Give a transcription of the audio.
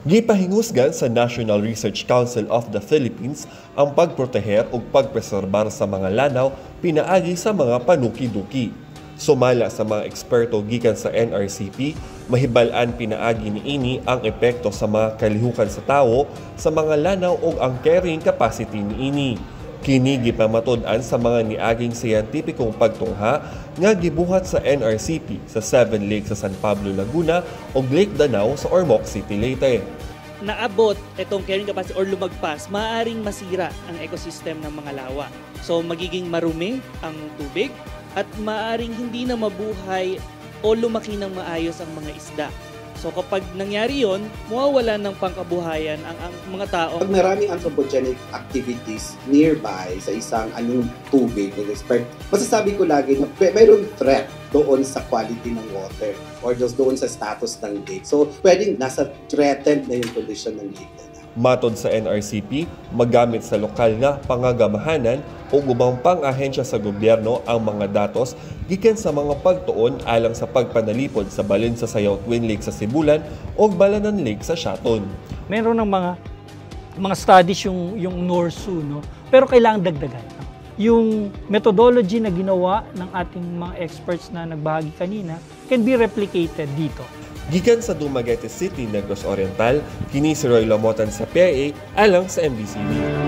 Gipahingusgan sa National Research Council of the Philippines ang pagproteher o pagpreserbar sa mga lanaw pinaagi sa mga panuki-duki. Sumala sa mga eksperto gikan sa NRCP, mahibal-an pinaagi niini ang epekto sa mga kalihukan sa tawo sa mga lanaw o ang carrying capacity niini. Kini gipamatud-an sa mga niaging siyentipikong pagtungha nga gibuhat sa NRCP sa 7 Lakes sa San Pablo, Laguna ug Lake Danao sa Ormoc City, Leyte. Naabot itong carrying capacity or lumagpas, maaaring masira ang ecosystem ng mga lawa. So magiging marumi ang tubig at maaaring hindi na mabuhay o lumaki ng maayos ang mga isda. So kapag nangyari yon, mawawala ng pangkabuhayan ang mga tao. Pag maraming anthropogenic activities nearby sa isang anong tubig, masasabi ko lagi na mayroong threat doon sa quality ng water or just doon sa status ng lake. So pwedeng nasa threatened na yung condition ng lake na. Matod sa NRCP, magamit sa lokal nga pangagamahanan o ubang pang-ahensya sa gobyerno ang mga datos gikan sa mga pagtuon alang sa pagpanalipod sa balin sa Sayaw Twin Lake sa Sibulan o Balanan Lake sa Shaton. Meron ng mga studies yung NORSU, no? Pero kailangan dagdagan. Yung methodology na ginawa ng ating mga experts na nagbahagi kanina can be replicated dito. Gikan sa Dumaguete City, Negros Oriental, kini si Roy Lamotan sa PIA alang sa MBC News.